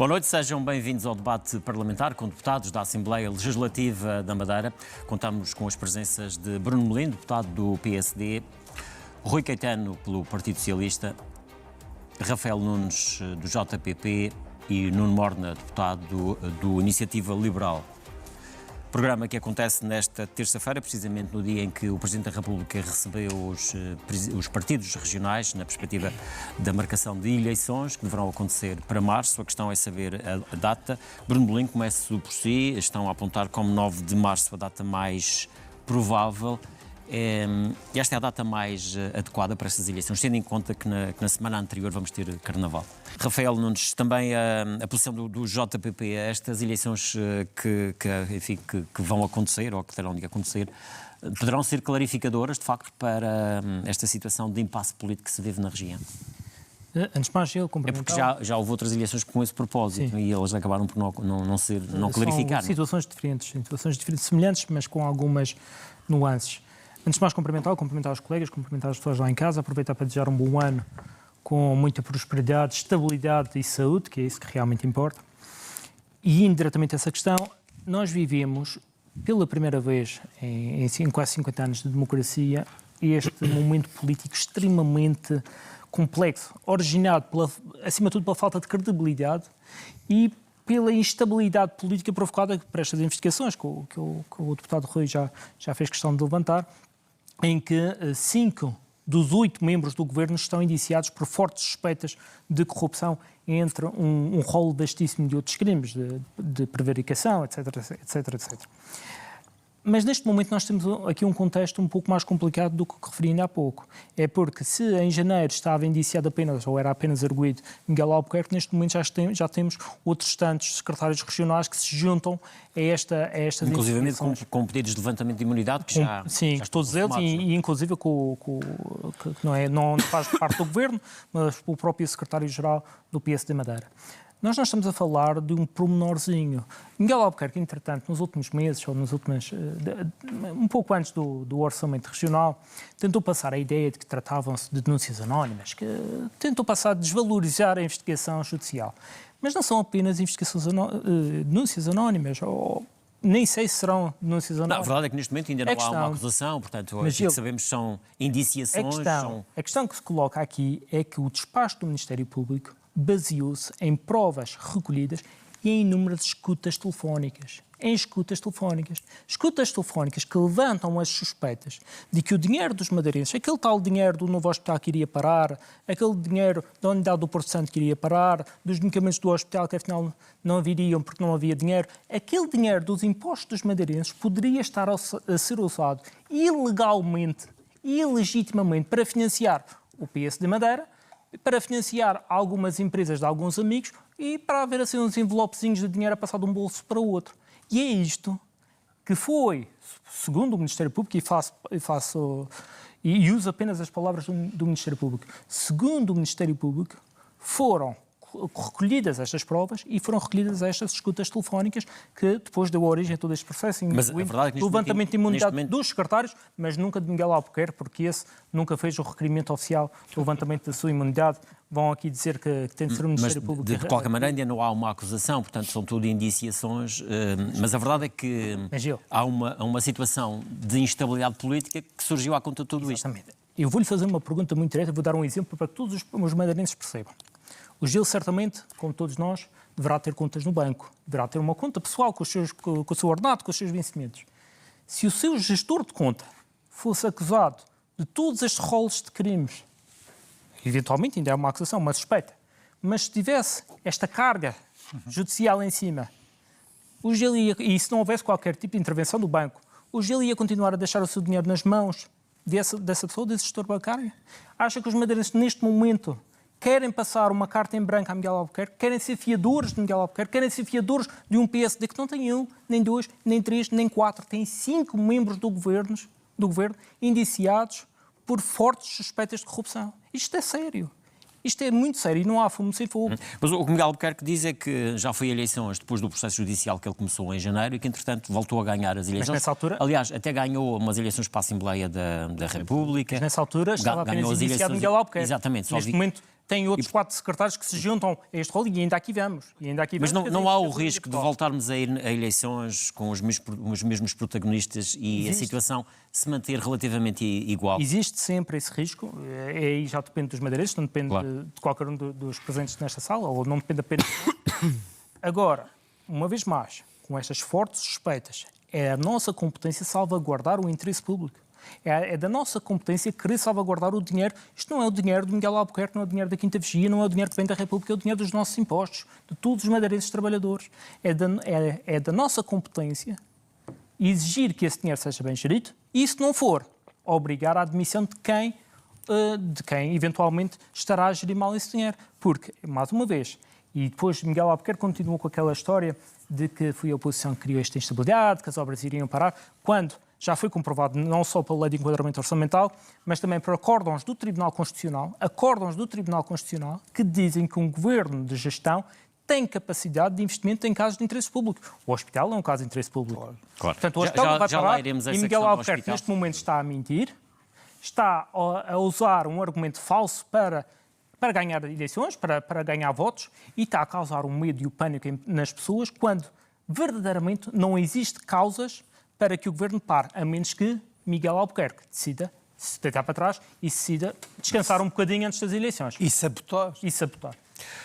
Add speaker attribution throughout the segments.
Speaker 1: Boa noite, sejam bem-vindos ao debate parlamentar com deputados da Assembleia Legislativa da Madeira. Contamos com as presenças de Bruno Melino, deputado do PSD, Rui Caetano, pelo Partido Socialista, Rafael Nunes, do JPP e Nuno Morna, deputado do Iniciativa Liberal. Programa que acontece nesta terça-feira, precisamente no dia em que o Presidente da República recebeu os partidos regionais na perspectiva da marcação de eleições que deverão acontecer para março. A questão é saber a data. Bruno Melino, comece por si. Estão a apontar como 9 de março a data mais provável. Esta é a data mais adequada para estas eleições, tendo em conta que na semana anterior vamos ter Carnaval. Rafael Nunes, também a posição do JPP, estas eleições que vão acontecer, ou que terão de acontecer, poderão ser clarificadoras, de facto, para esta situação de impasse político que se vive na região?
Speaker 2: Antes de mais, eu cumprimentar...
Speaker 1: É porque já houve outras eleições com esse propósito. Sim. E elas acabaram por não clarificar.
Speaker 2: São situações diferentes, semelhantes, mas com algumas nuances. Antes de mais, cumprimentar os colegas, cumprimentar as pessoas lá em casa, aproveitar para desejar um bom ano com muita prosperidade, estabilidade e saúde, que é isso que realmente importa. E, indiretamente, essa questão, nós vivemos, pela primeira vez em quase 50 anos de democracia, este momento político extremamente complexo, originado, acima de tudo, pela falta de credibilidade e pela instabilidade política provocada por estas investigações, que o deputado Rui já fez questão de levantar, em que 5 dos 8 membros do governo estão indiciados por fortes suspeitas de corrupção, entre um rolo vastíssimo de outros crimes, de prevaricação, etc. Mas neste momento nós temos aqui um contexto um pouco mais complicado do que referi ainda há pouco. É porque se em janeiro estava indiciado apenas, ou era apenas arguido, Miguel Albuquerque, neste momento já temos outros tantos secretários regionais que se juntam a estas
Speaker 1: inclusivamente com pedidos de levantamento de imunidade que já...
Speaker 2: Sim,
Speaker 1: já
Speaker 2: todos eles, e inclusive que não faz parte do governo, mas o próprio secretário-geral do PSD Madeira. Nós não estamos a falar de um pormenorzinho. Miguel Albuquerque, entretanto, nos últimos meses, ou um pouco antes do orçamento regional, tentou passar a ideia de que tratavam-se de denúncias anónimas, que tentou passar a desvalorizar a investigação judicial. Mas não são apenas denúncias anónimas, ou nem sei se serão denúncias anónimas.
Speaker 1: Não, a verdade é que neste momento ainda não há uma acusação, portanto, o que sabemos são indiciações.
Speaker 2: A questão que se coloca aqui é que o despacho do Ministério Público baseou-se em provas recolhidas e em inúmeras escutas telefónicas. Escutas telefónicas que levantam as suspeitas de que o dinheiro dos madeirenses, aquele tal dinheiro do novo hospital que iria parar, aquele dinheiro da unidade do Porto Santo que iria parar, dos medicamentos do hospital que afinal não viriam porque não havia dinheiro, aquele dinheiro dos impostos dos madeirenses poderia estar a ser usado ilegalmente, ilegitimamente, para financiar o PS de Madeira, para financiar algumas empresas de alguns amigos e para haver assim uns envelopezinhos de dinheiro a passar de um bolso para o outro. E é isto que foi, segundo o Ministério Público, e uso apenas as palavras do Ministério Público, segundo o Ministério Público, foram recolhidas estas provas e foram recolhidas estas escutas telefónicas que depois deu origem a todo este processo, do levantamento de imunidade dos secretários, mas nunca de Miguel Albuquerque, porque esse nunca fez o requerimento oficial do levantamento da sua imunidade. Vão aqui dizer que tem de ser o Ministério Público.
Speaker 1: De qualquer maneira ainda não há uma acusação, portanto são tudo indiciações, mas a verdade é que há uma situação de instabilidade política que surgiu à conta de tudo isto.
Speaker 2: Exatamente. Eu vou-lhe fazer uma pergunta muito direta, vou dar um exemplo para que todos os madeirenses percebam. O Gil, certamente, como todos nós, deverá ter contas no banco, deverá ter uma conta pessoal com o seu ordenado, com os seus vencimentos. Se o seu gestor de conta fosse acusado de todos estes rolos de crimes, eventualmente ainda é uma acusação, uma suspeita, mas se tivesse esta carga judicial em cima, o Gil e se não houvesse qualquer tipo de intervenção do banco, o Gil ia continuar a deixar o seu dinheiro nas mãos dessa pessoa, desse gestor bancário? Acha que os madeirenses, neste momento, querem passar uma carta em branco a Miguel Albuquerque, querem ser fiadores de Miguel Albuquerque, querem ser fiadores de um PSD que não tem 1, nem 2, nem 3, nem 4, tem 5 membros do governo indiciados por fortes suspeitas de corrupção. Isto é sério. Isto é muito sério e não há fumo sem fogo.
Speaker 1: Mas o que Miguel Albuquerque diz é que já foi eleições depois do processo judicial que ele começou em janeiro e que, entretanto, voltou a ganhar as eleições.
Speaker 2: Mas nessa altura...
Speaker 1: Aliás, até ganhou umas eleições para a Assembleia da República.
Speaker 2: Mas nessa altura estava apenas indiciado Miguel Albuquerque.
Speaker 1: Exatamente.
Speaker 2: Neste momento tem outros 4 secretários que se juntam a este rol e ainda aqui vamos.
Speaker 1: Mas não há o risco de voltarmos a ir a eleições com os mesmos protagonistas e a situação se manter relativamente igual?
Speaker 2: Existe sempre esse risco, e já depende dos madeirenses, não depende de qualquer um dos presentes nesta sala, ou não depende apenas... Agora, uma vez mais, com estas fortes suspeitas, é a nossa competência salvaguardar o interesse público. É da nossa competência querer salvaguardar o dinheiro. Isto não é o dinheiro de Miguel Albuquerque, não é o dinheiro da Quinta Vigia, não é o dinheiro que vem da República, é o dinheiro dos nossos impostos, de todos os madeirenses trabalhadores. É da nossa competência exigir que esse dinheiro seja bem gerido e, se não for, obrigar à admissão de quem eventualmente estará a gerir mal esse dinheiro. Porque, mais uma vez, e depois Miguel Albuquerque continuou com aquela história de que foi a oposição que criou esta instabilidade, que as obras iriam parar, quando já foi comprovado não só pela Lei de Enquadramento Orçamental, mas também por acórdãos do Tribunal Constitucional, que dizem que um governo de gestão tem capacidade de investimento em casos de interesse público. O hospital é um caso de interesse público.
Speaker 1: Claro.
Speaker 2: Portanto, o hospital não vai parar e Miguel Albuquerque
Speaker 1: hospital.
Speaker 2: neste momento está a mentir, está a usar um argumento falso para ganhar eleições, para ganhar votos, e está a causar um medo e o pânico nas pessoas quando verdadeiramente não existe causas para que o governo pare, a menos que Miguel Albuquerque decida se deitar para trás e decida descansar um bocadinho antes das eleições.
Speaker 3: E sabotar.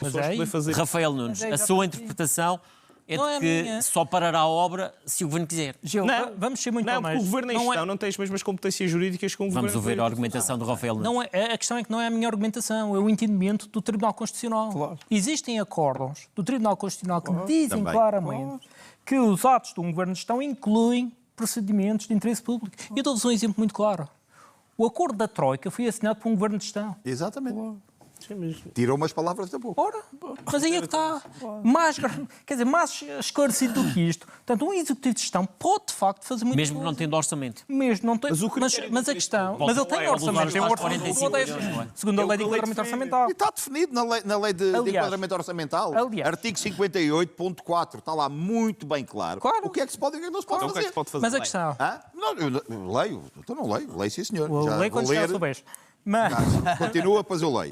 Speaker 2: Mas é aí...
Speaker 1: Rafael Nunes, a sua interpretação é de que só parará a obra se o governo quiser.
Speaker 2: Gil, vamos ser muito
Speaker 4: porque o governo em gestão não tem as mesmas competências jurídicas que um governo...
Speaker 1: Vamos ouvir a argumentação do Rafael Nunes.
Speaker 2: A questão é que não é a minha argumentação, é o entendimento do Tribunal Constitucional.
Speaker 3: Claro.
Speaker 2: Existem acórdãos do Tribunal Constitucional que dizem claramente que os atos de um governo de gestão incluem procedimentos de interesse público. E eu dou-vos um exemplo muito claro. O acordo da Troika foi assinado por um governo de gestão.
Speaker 5: Exatamente. Tirou umas palavras da boca.
Speaker 2: Ora, mas aí é que está. Mais esclarecido do que isto. Portanto, um executivo de gestão pode, de facto, fazer muito.
Speaker 1: Mesmo não tendo orçamento.
Speaker 2: Mesmo não tem. Mas a questão. Mas ele tem orçamento. Tem um orçamento segundo a lei de enquadramento orçamental.
Speaker 5: E está definido na lei de enquadramento orçamental.
Speaker 2: Aliás.
Speaker 5: Artigo 58.4. Está lá muito bem claro.
Speaker 2: Claro.
Speaker 5: O que é que se pode e o que não se pode fazer.
Speaker 2: Mas a questão.
Speaker 5: Não, eu leio. Então não leio. Leio, sim, senhor.
Speaker 2: Leio quando chegar a sua vez. Mas...
Speaker 5: Continua, depois eu leio.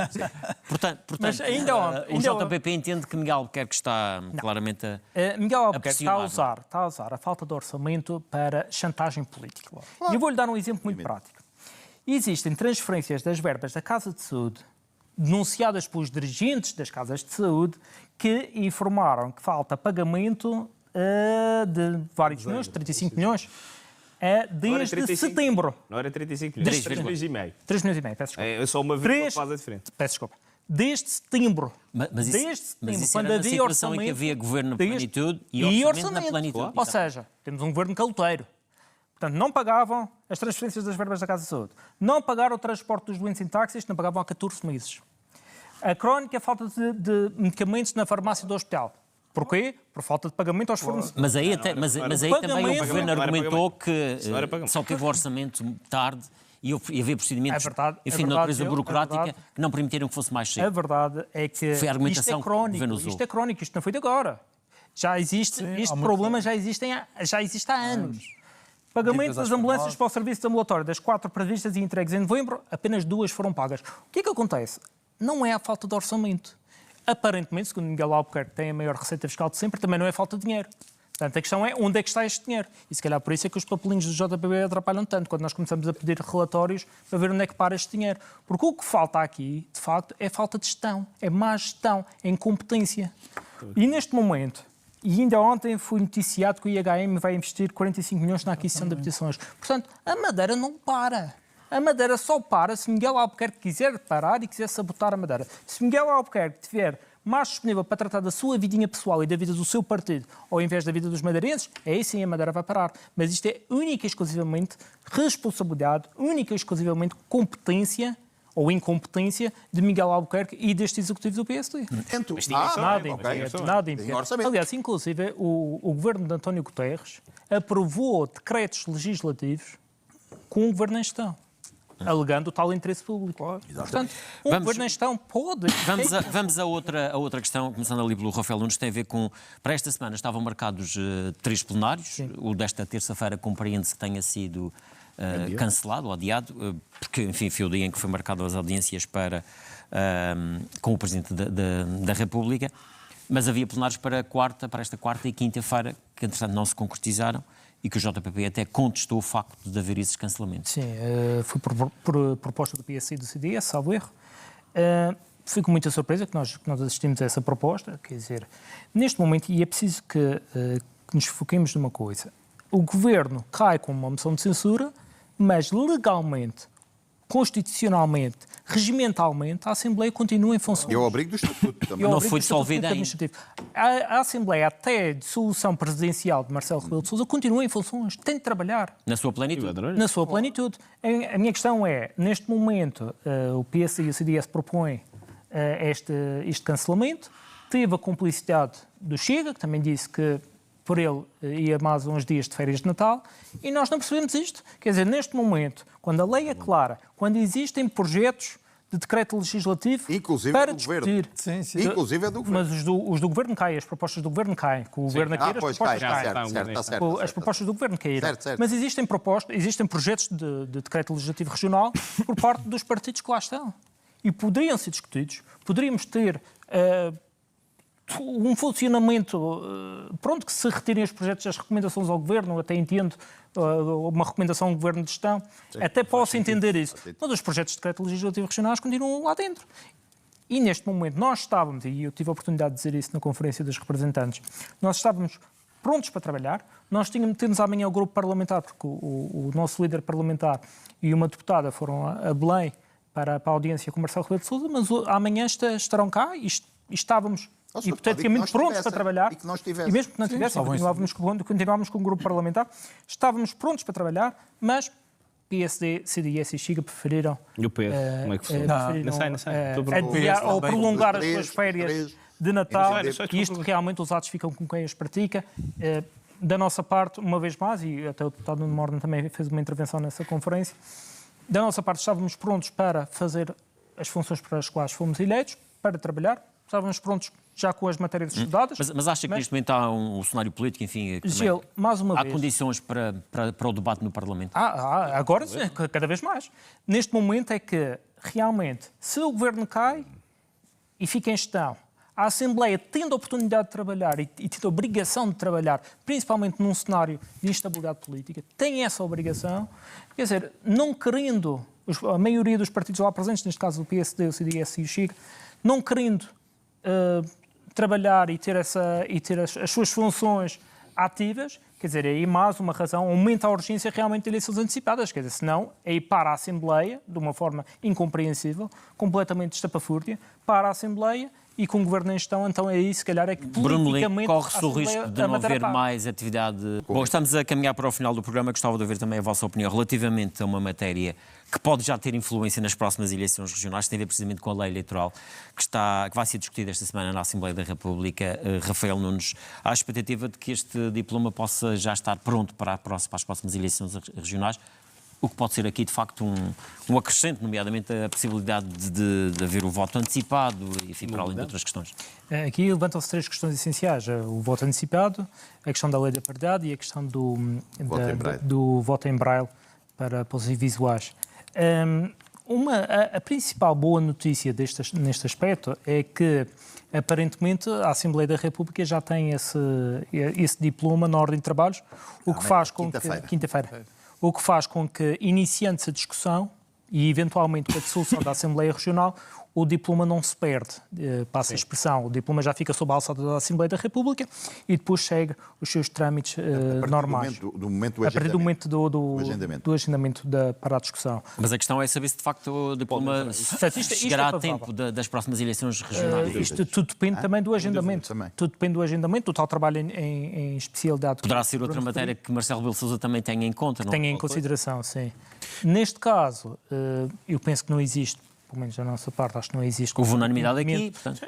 Speaker 1: Portanto,
Speaker 2: mas ainda
Speaker 1: o JPP entende que Miguel Albuquerque está claramente a
Speaker 2: Miguel Albuquerque está a usar a falta de orçamento para chantagem política. E eu vou-lhe dar um exemplo muito prático. Existem transferências das verbas da Casa de Saúde denunciadas pelos dirigentes das Casas de Saúde que informaram que falta pagamento de vários milhões, 35 milhões, desde setembro.
Speaker 4: Não era 35 milhões, 3,5 milhões.
Speaker 2: 3 milhões e meio, peço desculpa.
Speaker 4: É só uma vírgula que faz a diferença.
Speaker 2: Peço desculpa. Desde setembro.
Speaker 1: Mas isso
Speaker 2: quando
Speaker 1: era na
Speaker 2: havia
Speaker 1: situação
Speaker 2: orçamento,
Speaker 1: em que havia governo na plenitude e orçamento na plenitude.
Speaker 2: Ou seja, temos um governo caloteiro. Portanto, não pagavam as transferências das verbas da Casa de Saúde. Não pagaram o transporte dos doentes em táxis, não pagavam há 14 meses. A crónica, a falta de medicamentos na farmácia do hospital. Porquê? Por falta de pagamento aos fornecedores.
Speaker 1: Mas aí também o governo argumentou que só teve o orçamento tarde e havia procedimentos, enfim, de natureza burocrática que não permitiram que fosse mais cedo.
Speaker 2: A verdade é que
Speaker 1: foi a argumentação
Speaker 2: isto é crónico,
Speaker 1: que o governo usou.
Speaker 2: Isto é crónico, isto não foi de agora. Já existe, este problema já existe há anos. Pagamento das ambulâncias para o serviço de ambulatório, das 4 previstas e entregues em novembro, apenas 2 foram pagas. O que é que acontece? Não é a falta de orçamento. Aparentemente, segundo Miguel Albuquerque, tem a maior receita fiscal de sempre, também não é falta de dinheiro. Portanto, a questão é onde é que está este dinheiro. E se calhar por isso é que os papelinhos do JPB atrapalham tanto, quando nós começamos a pedir relatórios para ver onde é que para este dinheiro. Porque o que falta aqui, de facto, é falta de gestão, é má gestão, é incompetência. E neste momento, e ainda ontem foi noticiado que o IHM vai investir 45 milhões na aquisição de habitações. Portanto, a Madeira não para. A Madeira só para se Miguel Albuquerque quiser parar e quiser sabotar a Madeira. Se Miguel Albuquerque estiver mais disponível para tratar da sua vidinha pessoal e da vida do seu partido, ao invés da vida dos madeirenses, aí sim a Madeira vai parar. Mas isto é única e exclusivamente responsabilidade, única e exclusivamente competência ou incompetência de Miguel Albuquerque e deste executivo do PSD. Nada impede. Aliás, inclusive, o governo de António Guterres aprovou decretos legislativos com o governo em gestão, alegando o tal interesse público. Portanto, governo em gestão pode...
Speaker 1: Vamos a outra questão, começando ali pelo Rafael Nunes, tem a ver com... Para esta semana estavam marcados 3 plenários. Sim. O desta terça-feira compreende-se que tenha sido cancelado ou adiado, porque, enfim, foi o dia em que foi marcado as audiências com o Presidente da República, mas havia plenários para esta quarta e quinta-feira, que, entretanto, não se concretizaram e que o JPP até contestou o facto de haver esses cancelamentos.
Speaker 2: Sim, foi por proposta do PS e do CDS, salvo erro. Fui com muita surpresa que nós assistimos a essa proposta. Quer dizer, neste momento, e é preciso que nos foquemos numa coisa, o Governo cai com uma moção de censura, mas legalmente, constitucionalmente, regimentalmente, a Assembleia continua em função.
Speaker 5: E ao abrigo do Estatuto também.
Speaker 1: Não foi dissolvida ainda.
Speaker 2: A Assembleia, até de solução presidencial de Marcelo Rebelo de Sousa, continua em funções, tem de trabalhar.
Speaker 1: Na sua plenitude.
Speaker 2: Na sua plenitude. A minha questão é, neste momento, o PS e o CDS propõem este cancelamento, teve a cumplicidade do Chega, que também disse que por ele ia mais uns dias de férias de Natal, e nós não percebemos isto. Quer dizer, neste momento, quando a lei é clara, quando existem projetos de decreto legislativo
Speaker 5: inclusive
Speaker 2: para
Speaker 5: do Governo.
Speaker 2: discutir...
Speaker 5: Sim. Inclusive é do Governo.
Speaker 2: Mas os do Governo caem, as propostas do Governo caem. Com o Governo aqui, as propostas caem.
Speaker 5: Certo.
Speaker 2: As propostas do Governo caíram.
Speaker 5: Certo.
Speaker 2: Mas existem projetos de decreto legislativo regional por parte dos partidos que lá estão. E poderiam ser discutidos, poderíamos ter um funcionamento, pronto, que se retirem os projetos das recomendações ao Governo, até entendo uma recomendação ao Governo de Gestão, até posso entender isso. Mas os projetos de decreto legislativo regionais continuam lá dentro. E neste momento nós estávamos, e eu tive a oportunidade de dizer isso na Conferência dos Representantes, nós estávamos prontos para trabalhar, nós temos amanhã o grupo parlamentar, porque o nosso líder parlamentar e uma deputada foram a Belém para a audiência com Marcelo Rebelo de Sousa, mas amanhã estarão cá e estávamos hipoteticamente prontos para trabalhar. E mesmo que não tivessem, continuávamos com o grupo parlamentar, estávamos prontos para trabalhar, mas PSD, CDS e Chega preferiram...
Speaker 4: E o PS, como é que foi? Não sei.
Speaker 2: Adiar ou prolongar as suas férias de Natal, e isto realmente os atos ficam com quem os pratica. Da nossa parte, uma vez mais, e até o deputado Nuno Morno também fez uma intervenção nessa conferência, da nossa parte estávamos prontos para fazer as funções para as quais fomos eleitos, para trabalhar, estávamos prontos já com as matérias estudadas.
Speaker 1: Mas acha que neste momento há um cenário político, enfim,
Speaker 2: Gil, mais uma
Speaker 1: há
Speaker 2: vez,
Speaker 1: condições para o debate no Parlamento?
Speaker 2: Agora, cada vez mais. Neste momento é que, realmente, se o Governo cai e fica em gestão, a Assembleia, tendo a oportunidade de trabalhar e tendo a obrigação de trabalhar, principalmente num cenário de instabilidade política, tem essa obrigação. Quer dizer, não querendo, a maioria dos partidos lá presentes, neste caso o PSD, o CDS e o Chega, não querendo trabalhar e ter as suas funções ativas, quer dizer, aí mais uma razão, aumenta a urgência realmente de eleições antecipadas, quer dizer, senão é ir para a Assembleia, de uma forma incompreensível, completamente estapafúrdia, para a Assembleia, e com o Governo em gestão, então aí se calhar é que politicamente
Speaker 1: corre-se o risco de não haver mais atividade. Bom, estamos a caminhar para o final do programa, gostava de ouvir também a vossa opinião relativamente a uma matéria que pode já ter influência nas próximas eleições regionais, tem a ver precisamente com a lei eleitoral que vai ser discutida esta semana na Assembleia da República. Rafael Nunes, há a expectativa de que este diploma possa já estar pronto para as próximas eleições regionais, o que pode ser aqui, de facto, um acrescente, nomeadamente a possibilidade de haver o voto antecipado, enfim, para além de outras questões.
Speaker 2: Aqui levantam-se três questões essenciais. O voto antecipado, a questão da lei da paridade e a questão do voto em braille para os visuais. A principal boa notícia neste aspecto é que, aparentemente, a Assembleia da República já tem esse diploma na ordem de trabalhos, o que faz com que... Quinta-feira. O que faz com que, iniciando-se a discussão e, eventualmente, com a dissolução da Assembleia Regional, o diploma não se perde, passa a expressão. O diploma já fica sob a alçada da Assembleia da República e depois segue os seus trâmites normais.
Speaker 5: A
Speaker 2: partir do momento do agendamento para a discussão.
Speaker 1: Mas a questão é saber se, de facto, o diploma chegará a tempo das próximas eleições regionais.
Speaker 2: Isto tudo depende também do agendamento. Tudo depende do agendamento, do tal trabalho em especialidade.
Speaker 1: Poderá ser outra matéria que Marcelo Rebelo de Sousa também tenha em conta, não?
Speaker 2: Tenha em consideração, sim. Neste caso, eu penso que não existe, pelo menos da nossa parte, acho que não existe...
Speaker 1: Houve unanimidade aqui, portanto...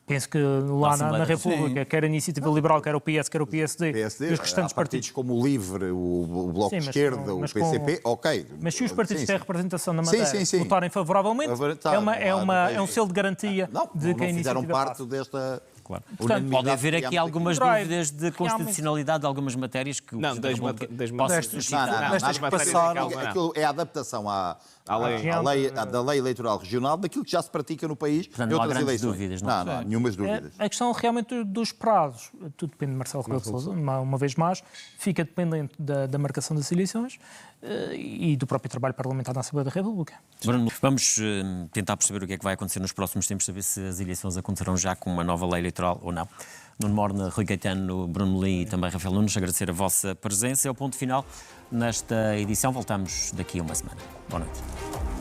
Speaker 2: Penso que lá na República, quer a Iniciativa Liberal, quer o PS, quer o PSD e os restantes partidos...
Speaker 5: como o LIVRE, o Bloco de Esquerda, o PCP, ok.
Speaker 2: Mas se os partidos têm representação na matéria votarem favoravelmente, é um selo de garantia de que a iniciativa
Speaker 5: fizeram parte desta...
Speaker 1: claro.
Speaker 2: Portanto,
Speaker 1: Pode haver aqui algumas
Speaker 2: drive,
Speaker 1: dúvidas de constitucionalidade de algumas matérias que o
Speaker 4: Não,
Speaker 1: Presidente da República
Speaker 4: das
Speaker 1: possa
Speaker 4: matérias.
Speaker 1: suscitar.
Speaker 5: Destas
Speaker 4: que
Speaker 5: passaram.
Speaker 4: passaram.
Speaker 5: Aquilo é a adaptação da lei eleitoral regional daquilo que já se pratica no país
Speaker 1: Portanto,
Speaker 5: em
Speaker 1: não há
Speaker 5: outras
Speaker 1: grandes
Speaker 5: eleições.
Speaker 1: dúvidas,
Speaker 5: Não, não, nenhumas dúvidas.
Speaker 2: A questão realmente dos prazos, tudo depende de Marcelo Rebelo de Sousa, uma vez mais, fica dependente da marcação das eleições e do próprio trabalho parlamentar na Assembleia da República.
Speaker 1: Bruno, vamos tentar perceber o que é que vai acontecer nos próximos tempos, saber se as eleições acontecerão já com uma nova lei eleitoral ou não. Nuno Morna, Rui Caetano, Bruno Melim e também Rafael Nunes, agradecer a vossa presença. É o ponto final nesta edição. Voltamos daqui a uma semana. Boa noite.